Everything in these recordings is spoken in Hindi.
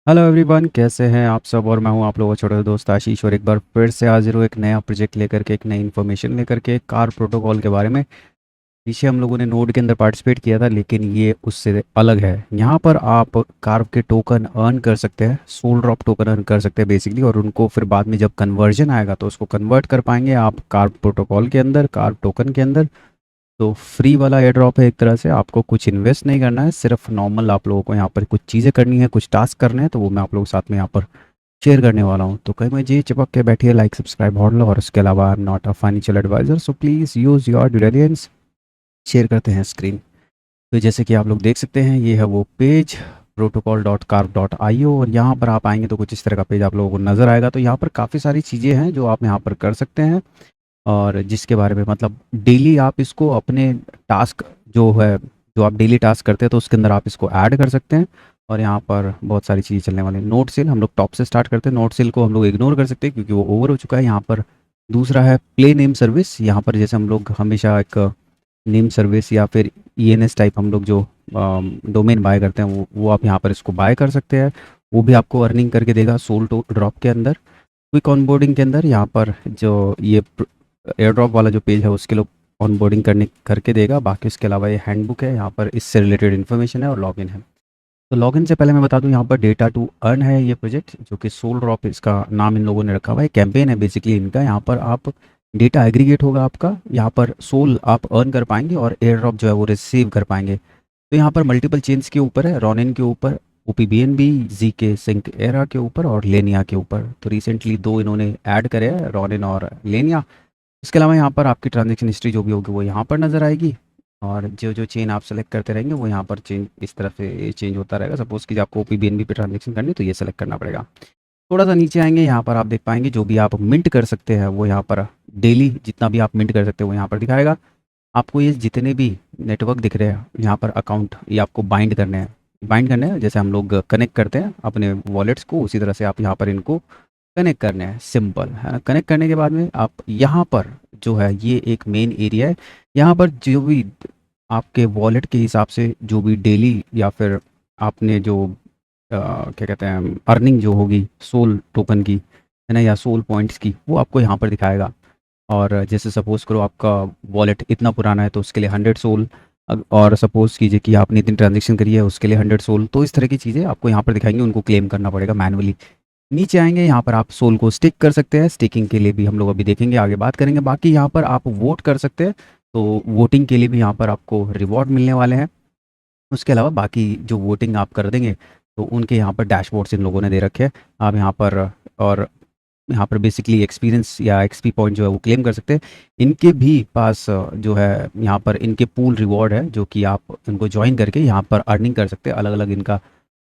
हेलो एवरीवन, कैसे हैं आप सब। और मैं हूं आप लोगों का छोटा सा दोस्त आशीष, और एक बार फिर से हाजिर हूँ एक नया प्रोजेक्ट लेकर के, एक नई इन्फॉर्मेशन लेकर के कार प्रोटोकॉल के बारे में। पीछे हम लोगों ने नोड के अंदर पार्टिसिपेट किया था, लेकिन ये उससे अलग है। यहाँ पर आप कार के टोकन अर्न कर सकते हैं, सोल ड्रॉप टोकन अर्न कर सकते हैं बेसिकली, और उनको फिर बाद में जब कन्वर्जन आएगा तो उसको कन्वर्ट कर पाएंगे आप कार प्रोटोकॉल के अंदर, कार टोकन के अंदर। तो फ्री वाला एयर ड्रॉप है एक तरह से, आपको कुछ इन्वेस्ट नहीं करना है, सिर्फ नॉर्मल आप लोगों को यहाँ पर कुछ चीज़ें करनी है, कुछ टास्क करने हैं, तो वो मैं आप लोगों के साथ में यहाँ पर शेयर करने वाला हूँ। तो कहीं मैं जी चिपक के बैठिए, लाइक सब्सक्राइब और लो। और उसके अलावा I am not a financial advisor, so please use your diligence. Share करते हैं स्क्रीन। तो जैसे कि आप लोग देख सकते हैं, ये है वो पेज protocol.carve.io, और यहाँ पर आप आएंगे तो कुछ इस तरह का पेज आप लोगों को नज़र आएगा। तो यहाँ पर काफ़ी सारी चीज़ें हैं जो आप यहाँ पर कर सकते हैं, और जिसके बारे में मतलब डेली आप इसको अपने टास्क जो है, जो आप डेली टास्क करते हैं तो उसके अंदर आप इसको ऐड कर सकते हैं। और यहाँ पर बहुत सारी चीज़ें चलने वाली हैं। नोट सेल हम लोग टॉप से स्टार्ट करते हैं। नोट सेल को हम लोग इग्नोर कर सकते हैं क्योंकि वो ओवर हो चुका है। यहाँ पर दूसरा है प्ले नेम सर्विस। यहाँ पर जैसे हम लोग हमेशा एक नेम सर्विस या फिर ईएनएस टाइप हम लोग जो डोमेन बाय करते हैं, वो आप यहाँ पर इसको बाय कर सकते हैं। वो भी आपको अर्निंग करके देगा सोल टू ड्रॉप के अंदर। क्विक ऑनबोर्डिंग के अंदर यहाँ पर जो ये एयर ड्रॉप वाला जो पेज है उसके लिए ऑनबोर्डिंग करने करके देगा। बाकी उसके अलावा ये हैंडबुक है, यहाँ पर इससे रिलेटेड इन्फॉर्मेशन है, और लॉगिन है। तो लॉगिन से पहले मैं बता दूं, यहाँ पर डेटा टू अर्न है ये प्रोजेक्ट, जो कि सोल ड्रॉप इसका नाम इन लोगों ने रखा हुआ है। कैंपेन है बेसिकली इनका। यहाँ पर आप डेटा एग्रीगेट होगा आपका, यहाँ पर सोल आप अर्न कर पाएंगे और एयर ड्रॉप जो है वो रिसीव कर पाएंगे। तो यहाँ पर मल्टीपल चेन्स के ऊपर है, रॉनिन के ऊपर, OPBNB, जी के सिंक एरा के ऊपर, और लेनिया के ऊपर। तो रिसेंटली दो इन्होंने ऐड करे हैं, रॉनिन और लेनिया। इसके अलावा यहाँ पर आपकी ट्रांजैक्शन हिस्ट्री जो भी होगी वो यहाँ पर नज़र आएगी, और जो जो चेन आप सेलेक्ट करते रहेंगे वो यहाँ पर चेंज इस तरफ से चेंज होता रहेगा। सपोज़ कि आपको OPBNB पे ट्रांजैक्शन करनी है तो ये सेलेक्ट करना पड़ेगा। थोड़ा सा नीचे आएंगे, यहाँ पर आप देख पाएंगे जो भी आप मिंट कर सकते हैं वो यहाँ पर डेली जितना भी आप मिंट कर सकते हैं वो यहाँ पर दिखाएगा। आपको ये जितने भी नेटवर्क दिख रहे हैं यहाँ पर अकाउंट, ये आपको बाइंड करने हैं। बाइंड करने हैं जैसे हम लोग कनेक्ट करते हैं अपने वॉलेट्स को, उसी तरह से आप यहाँ पर इनको कनेक्ट करने हैं। सिंपल है ना। कनेक्ट करने के बाद में आप यहाँ पर जो है, ये एक मेन एरिया है। यहाँ पर जो भी आपके वॉलेट के हिसाब से जो भी डेली या फिर आपने जो क्या कहते हैं अर्निंग जो होगी सोल टोकन की, है ना, या सोल पॉइंट्स की, वो आपको यहाँ पर दिखाएगा। और जैसे सपोज़ करो आपका वॉलेट इतना पुराना है तो उसके लिए 100 सोल, और सपोज़ कीजिए कि आपने इतनी ट्रांजेक्शन करी है उसके लिए 100 सोल। तो इस तरह की चीज़ें आपको यहाँ पर दिखाएंगे, उनको क्लेम करना पड़ेगा मैनुअली। नीचे आएंगे, यहाँ पर आप सोल को स्टिक कर सकते हैं। स्टिकिंग के लिए भी हम लोग अभी देखेंगे, आगे बात करेंगे। बाकी यहाँ पर आप वोट कर सकते हैं, तो वोटिंग के लिए भी यहाँ पर आपको रिवॉर्ड मिलने वाले हैं। उसके अलावा बाकी जो वोटिंग आप कर देंगे तो उनके यहाँ पर डैशबोर्ड्स इन लोगों ने दे रखे हैं। आप यहाँ पर और यहाँ पर बेसिकली एक्सपीरियंस या एक्सपी पॉइंट जो है वो क्लेम कर सकते हैं। इनके भी पास जो है यहाँ पर इनके पूल रिवॉर्ड है, जो कि आप इनको ज्वाइन करके यहाँ पर अर्निंग कर सकते हैं। अलग अलग इनका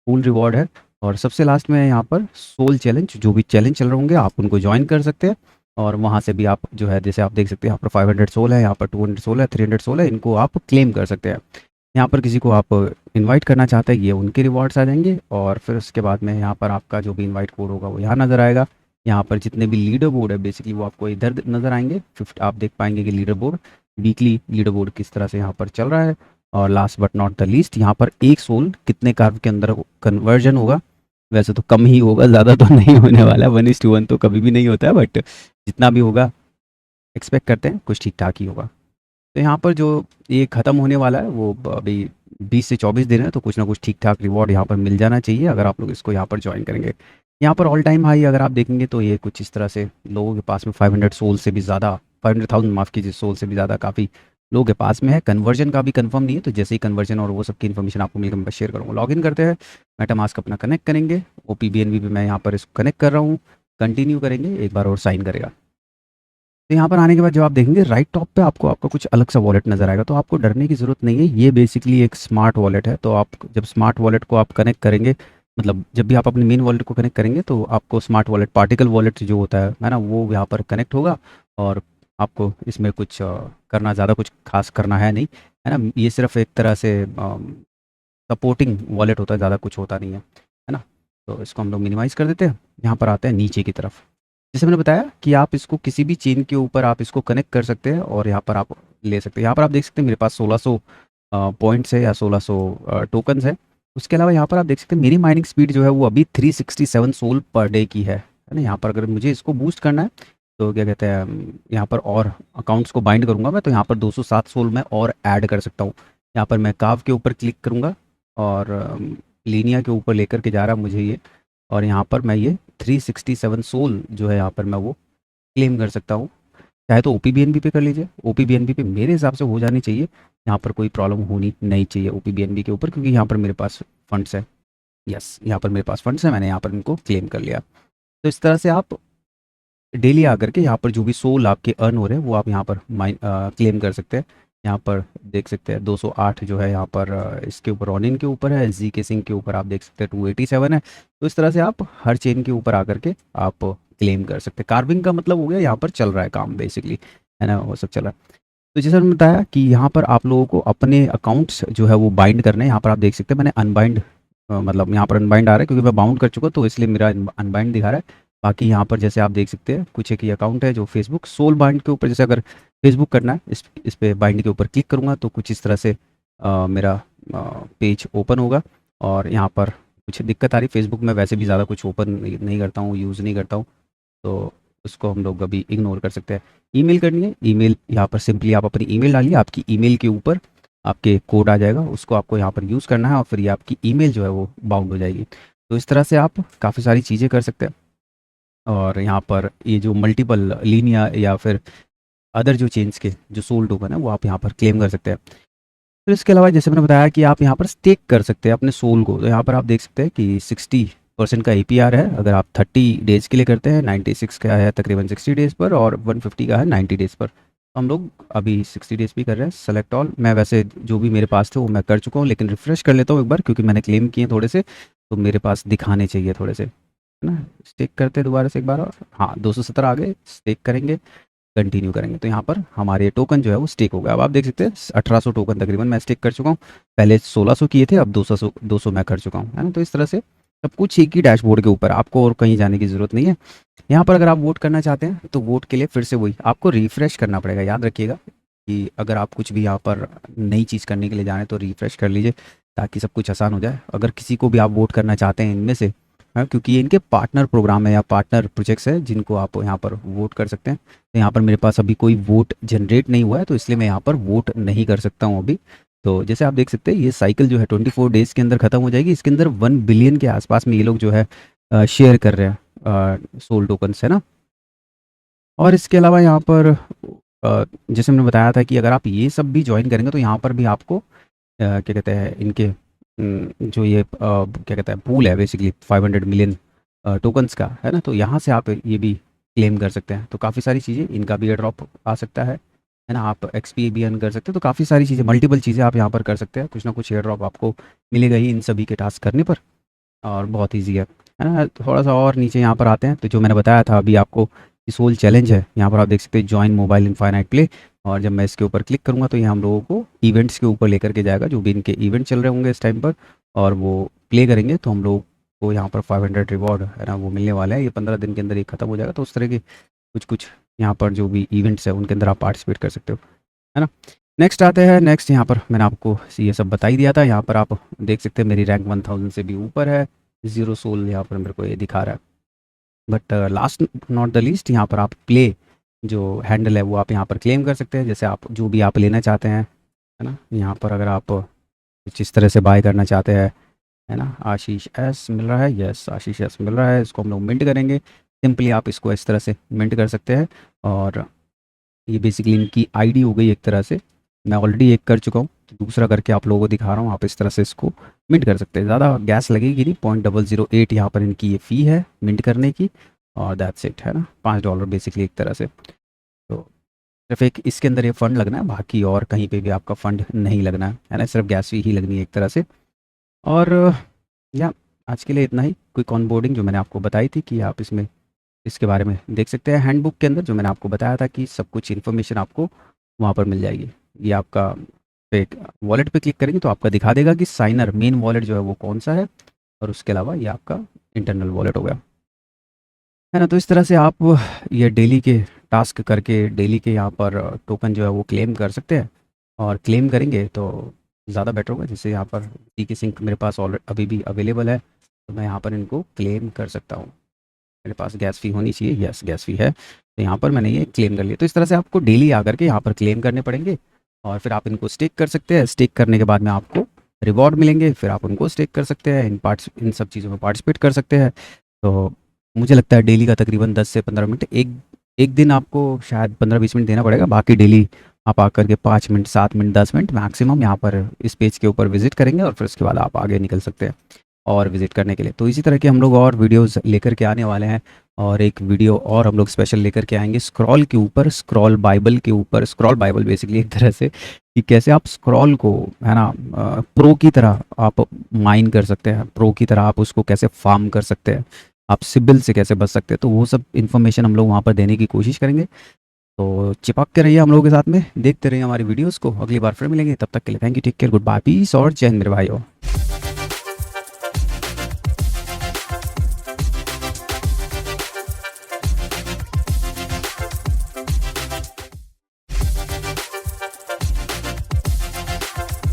पूल रिवॉर्ड है। और सबसे लास्ट में यहाँ पर सोल चैलेंज, जो भी चैलेंज चल रहे होंगे आप उनको ज्वाइन कर सकते हैं, और वहाँ से भी आप जो है, जैसे आप देख सकते हैं यहाँ पर 500 सोल है, यहाँ पर 200 सोल है, 300 सोल है, इनको आप क्लेम कर सकते हैं। यहाँ पर किसी को आप इनवाइट करना चाहते हैं, ये उनके रिवॉर्ड्स आ जाएंगे। और फिर उसके बाद में यहाँ पर आपका जो भी इनवाइट कोड होगा वो यहाँ नज़र आएगा। यहाँ पर जितने भी लीडर बोर्ड है बेसिकली वो आपको इधर नज़र आएंगे। फिफ्थ आप देख पाएंगे कि leader board, weekly leader board किस तरह से यहाँ पर चल रहा है। और last but not the least, यहाँ पर एक सोल कितने कार्व के अंदर कन्वर्जन होगा। वैसे तो कम ही होगा, ज़्यादा तो नहीं होने वाला है, 1:1 तो कभी भी नहीं होता है, बट जितना भी होगा एक्सपेक्ट करते हैं कुछ ठीक ठाक ही होगा। तो यहाँ पर जो ये ख़त्म होने वाला है वो अभी 20 से 24 दिन है, तो कुछ ना कुछ ठीक ठाक रिवॉर्ड यहाँ पर मिल जाना चाहिए अगर आप लोग इसको यहाँ पर ज्वाइन करेंगे। यहाँ पर ऑल टाइम हाई अगर आप देखेंगे तो ये कुछ इस तरह से लोगों के पास में 500 सोल से भी ज़्यादा, 500,000 माफ़ कीजिए, सोल से भी ज़्यादा काफ़ी लोगों के पास में है। कन्वर्जन का भी कंफर्म नहीं है, तो जैसे ही कन्वर्जन और वो सब की इन्फॉर्मेशन आपको मिलेगी मैं शेयर करूँगा। लॉगिन करते हैं, मेटामास्क अपना कनेक्ट करेंगे, OPBNB भी मैं यहाँ पर इसको कनेक्ट कर रहा हूँ। कंटिन्यू करेंगे, एक बार और साइन करेगा। तो यहाँ पर आने के बाद जब आप देखेंगे राइट टॉप पे आपको आपका कुछ अलग सा वॉलेट नज़र आएगा, तो आपको डरने की ज़रूरत नहीं है। ये बेसिकली एक स्मार्ट वॉलेट है। तो आप जब स्मार्ट वॉलेट को आप कनेक्ट करेंगे, मतलब जब भी आप अपने मेन वॉलेट को कनेक्ट करेंगे तो आपको स्मार्ट वॉलेट, पार्टिकल वॉलेट जो होता है ना, वो यहाँ पर कनेक्ट होगा। और आपको इसमें कुछ करना, ज़्यादा कुछ खास करना है नहीं, है ना। ये सिर्फ एक तरह से सपोर्टिंग वॉलेट होता है, ज़्यादा कुछ होता नहीं है ना। तो इसको हम लोग मिनिमाइज़ कर देते हैं। यहाँ पर आते हैं नीचे की तरफ। जैसे मैंने बताया कि आप इसको किसी भी चेन के ऊपर आप इसको कनेक्ट कर सकते हैं, और यहाँ पर आप ले सकते हैं। यहाँ पर आप देख सकते हैं मेरे पास 1600 पॉइंट्स है या 1600 टोकन्स है। उसके अलावा यहाँ पर आप देख सकते हैं मेरी माइनिंग स्पीड जो है वो अभी 367 सोल पर डे की है ना। यहाँ पर अगर मुझे इसको बूस्ट करना है तो क्या कहते हैं, यहाँ पर और अकाउंट्स को बाइंड करूँगा मैं, तो यहाँ पर 207 सोल मैं और ऐड कर सकता हूँ। यहाँ पर मैं काव के ऊपर क्लिक करूँगा और लीनिया के ऊपर लेकर के जा रहा मुझे ये, और यहाँ पर मैं ये 367 सोल जो है यहाँ पर मैं वो क्लेम कर सकता हूँ। चाहे तो ओपीबीएनबी पे कर लीजिए, ओपीबीएनबी पे मेरे हिसाब से हो जानी चाहिए, यहाँ पर कोई प्रॉब्लम होनी नहीं चाहिए ओपीबीएनबी के ऊपर, क्योंकि यहाँ पर मेरे पास फंड्स है। यस, यहाँ पर मेरे पास फंड्स हैं, मैंने यहाँ पर इनको क्लेम कर लिया। तो इस तरह से आप डेली आकर के यहाँ पर जो भी सोल आपके अर्न हो रहे हैं वो आप यहाँ पर क्लेम कर सकते हैं। यहाँ पर देख सकते हैं 208 जो है यहाँ पर इसके ऊपर रॉनिन के ऊपर है, जी के सिंह के ऊपर आप देख सकते हैं 287 है। तो इस तरह से आप हर चेन के ऊपर आकर के आप क्लेम कर सकते हैं। कार्विंग का मतलब हो गया यहाँ पर चल रहा है काम बेसिकली, है ना, वो सब चल रहा है। तो जैसा मैंने बताया कि यहाँ पर आप लोगों को अपने अकाउंट्स जो है वो बाइंड करने हैं। यहाँ पर आप देख सकते हैं मैंने अनबाइंड मतलब यहाँ पर अनबाइंड आ रहा है क्योंकि मैं बाउंड कर चुका, तो इसलिए मेरा अनबाइंड दिखा रहा है। बाकी यहाँ पर जैसे आप देख सकते हैं कुछ एक ही अकाउंट है जो फेसबुक सोल बाइंड के ऊपर, जैसे अगर फेसबुक करना है इस पे बाइंड के ऊपर क्लिक करूँगा तो कुछ इस तरह से मेरा पेज ओपन होगा। और यहाँ पर कुछ दिक्कत आ रही, फेसबुक में वैसे भी ज़्यादा कुछ ओपन नहीं करता हूँ, यूज़ नहीं करता हूँ, तो उसको हम लोग अभी इग्नोर कर सकते हैं। ईमेल करनी है, ईमेल यहाँ पर सिंपली आप अपनी ईमेल डालिए, आपकी ईमेल के ऊपर आपके कोड आ जाएगा, उसको आपको यहाँ पर यूज़ करना है और फिर ये आपकी ईमेल जो है वो बाउंड हो जाएगी। तो इस तरह से आप काफ़ी सारी चीज़ें कर सकते हैं। और यहाँ पर ये जो मल्टीपल लीनिया या फिर अदर जो चेन्स के जो सोल टोकन है वो आप यहाँ पर क्लेम कर सकते हैं। फिर इसके अलावा जैसे मैंने बताया कि आप यहाँ पर स्टेक कर सकते हैं अपने सोल को, तो यहाँ पर आप देख सकते हैं कि 60% का APR है अगर आप 30 डेज़ के लिए करते हैं, 96 का है तकरीबन 60 डेज़ पर, और 150 का है 90 डेज़ पर। तो हम लोग अभी 60 डेज़ भी कर रहे हैं। सेलेक्ट ऑल, मैं वैसे जो भी मेरे पास थे वो मैं कर चुका हूँ, लेकिन रिफ्रेश कर लेता हूँ एक बार क्योंकि मैंने क्लेम किए थोड़े से, तो मेरे पास दिखाने चाहिए थोड़े से, है ना। स्टेक करते हैं दोबारा से एक बार और, हाँ 217 आ गए, स्टेक करेंगे, कंटिन्यू करेंगे तो यहाँ पर हमारे टोकन जो है वो स्टेक हो गया। अब आप देख सकते हैं 1800 टोकन तकरीबन मैं स्टेक कर चुका हूँ। पहले 1600 किए थे, अब 200 मैं कर चुका हूँ, है ना। तो इस तरह से सब कुछ एक ही डैशबोर्ड के ऊपर, आपको और कहीं जाने की ज़रूरत नहीं है। यहाँ पर अगर आप वोट करना चाहते हैं तो वोट के लिए फिर से वही आपको रिफ़्रेश करना पड़ेगा। याद रखिएगा कि अगर आप कुछ भी यहाँ पर नई चीज़ करने के लिए जाएँ तो रिफ़्रेश कर लीजिए ताकि सब कुछ आसान हो जाए। अगर किसी को भी आप वोट करना चाहते हैं इनमें से, हाँ, क्योंकि ये इनके पार्टनर प्रोग्राम है या पार्टनर प्रोजेक्ट्स है जिनको आप यहाँ पर वोट कर सकते हैं। तो यहाँ पर मेरे पास अभी कोई वोट जनरेट नहीं हुआ है, तो इसलिए मैं यहाँ पर वोट नहीं कर सकता हूँ अभी। तो जैसे आप देख सकते हैं ये साइकिल जो है 24 डेज़ के अंदर ख़त्म हो जाएगी। इसके अंदर 1 बिलियन के आसपास में ये लोग जो है शेयर कर रहे हैं सोल टोकन्स, है ना। और इसके अलावा यहाँ पर जैसे मैंने बताया था कि अगर आप ये सब भी ज्वाइन करेंगे तो यहाँ पर भी आपको क्या कहते हैं इनके जो ये क्या कहते हैं पूल है बेसिकली 500 मिलियन टोकन्स का, है ना। तो यहाँ से आप ये भी क्लेम कर सकते हैं। तो काफ़ी सारी चीज़ें, इनका भी एयर ड्रॉप आ सकता है ना। आप एक्सपी भी अर्न कर सकते हैं। तो काफ़ी सारी चीज़ें, मल्टीपल चीज़ें आप यहाँ पर कर सकते हैं। कुछ ना कुछ एयर ड्रॉप आपको मिलेगा ही इन सभी के टास्क करने पर, और बहुत ईजी है ना। थोड़ा सा और नीचे यहाँ पर आते हैं तो जो मैंने बताया था अभी आपको, सोल चैलेंज है, यहाँ पर आप देख सकते हैं ज्वाइन मोबाइल इनफाइनाइट प्ले। और जब मैं इसके ऊपर क्लिक करूँगा तो ये हम लोगों को इवेंट्स के ऊपर लेकर के जाएगा, जो भी इनके इवेंट चल रहे होंगे इस टाइम पर, और वो प्ले करेंगे तो हम लोग को यहाँ पर 500 रिवॉर्ड है ना वो मिलने वाला है। ये 15 दिन के अंदर ये खत्म हो जाएगा। तो उस तरह के कुछ कुछ यहाँ पर जो भी इवेंट्स है उनके अंदर आप पार्टिसिपेट कर सकते हो, है ना। नेक्स्ट आते हैं। नेक्स्ट यहाँ पर मैंने आपको ये सब बता ही दिया था। यहाँ पर आप देख सकते हैं मेरी रैंक 1000 से भी ऊपर है, 0 सोल यहाँ पर मेरे को ये दिखा रहा है। But last not the least, यहाँ पर आप प्ले जो हैंडल है वो आप यहाँ पर क्लेम कर सकते हैं, जैसे आप जो भी आप लेना चाहते हैं, है ना। यहाँ पर अगर आप कुछ इस तरह से बाय करना चाहते हैं, है ना। आशीष एस मिल रहा है, यस आशीष एस मिल रहा है, इसको हम लोग मिंट करेंगे। सिंपली आप इसको इस तरह से मिंट कर सकते हैं, और ये बेसिकली इनकी आईडी हो गई एक तरह से। मैं ऑलरेडी एक कर चुका हूँ, तो दूसरा करके आप लोगों को दिखा रहा हूँ। आप इस तरह से इसको मिंट कर सकते हैं, ज़्यादा गैस लगेगी नहीं। 0.008 यहाँ पर इनकी ये फ़ी है मिंट करने की, और दैट्स इट, है ना। $5 बेसिकली एक तरह से। तो सिर्फ एक इसके अंदर ये फ़ंड लगना है, बाकी और कहीं पे भी आपका फ़ंड नहीं लगना है ना। सिर्फ गैस फ़ी ही लगनी है एक तरह से। और या आज के लिए इतना ही। क्विक ऑनबोर्डिंग जो मैंने आपको बताई थी कि आप इसमें इसके बारे में देख सकते हैं हैंडबुक के अंदर, जो मैंने आपको बताया था कि सब कुछ इन्फॉर्मेशन आपको वहाँ पर मिल जाएगी। ये आपका एक वॉलेट पे क्लिक करेंगे तो आपका दिखा देगा कि साइनर मेन वॉलेट जो है वो कौन सा है, और उसके अलावा ये आपका इंटरनल वॉलेट हो गया, है ना। तो इस तरह से आप ये डेली के टास्क करके डेली के यहाँ पर टोकन जो है वो क्लेम कर सकते हैं, और क्लेम करेंगे तो ज़्यादा बेटर होगा। जैसे यहाँ पर टी की सिंक मेरे पास ऑलरेडी अभी भी अवेलेबल है, तो मैं यहाँ पर इनको क्लेम कर सकता हूँ। मेरे पास गैस फ़ी होनी चाहिए, यस गैस फ़ी है, तो यहाँ पर मैंने ये क्लेम कर लिया। तो इस तरह से आपको डेली आकर के यहाँ पर क्लेम करने पड़ेंगे और फिर आप इनको स्टेक कर सकते हैं। स्टेक करने के बाद में आपको रिवॉर्ड मिलेंगे, फिर आप उनको स्टेक कर सकते हैं, इन सब चीज़ों में पार्टिसिपेट कर सकते हैं। तो मुझे लगता है डेली का तकरीबन 10 से 15 मिनट, एक एक दिन आपको शायद 15-20 मिनट देना पड़ेगा, बाकी डेली आप आकर के 5 मिनट, 7 मिनट, 10 मिनट मैक्सिमम यहाँ पर इस पेज के ऊपर विज़िट करेंगे और फिर उसके बाद आप आगे निकल सकते हैं और विज़िट करने के लिए। तो इसी तरह के हम लोग और वीडियोज़ लेकर के आने वाले हैं, और एक वीडियो और हम लोग स्पेशल लेकर के आएँगे स्क्रॉल के ऊपर, स्क्रॉल बाइबल के ऊपर। स्क्रॉल बाइबल बेसिकली एक तरह से कि कैसे आप स्क्रॉल को, है ना, प्रो की तरह आप माइन कर सकते हैं, प्रो की तरह आप उसको कैसे फार्म कर सकते हैं, आप सिबिल से कैसे बच सकते हैं। तो वो सब इन्फॉर्मेशन हम लोग वहाँ पर देने की कोशिश करेंगे। तो चिपक के रहिए हम लोगों के साथ में, देखते रहिए हमारी वीडियोज़ को। अगली बार फिर मिलेंगे, तब तक के लिए thank you, take care, goodbye, peace और जय हिंद मेरे भाइयों।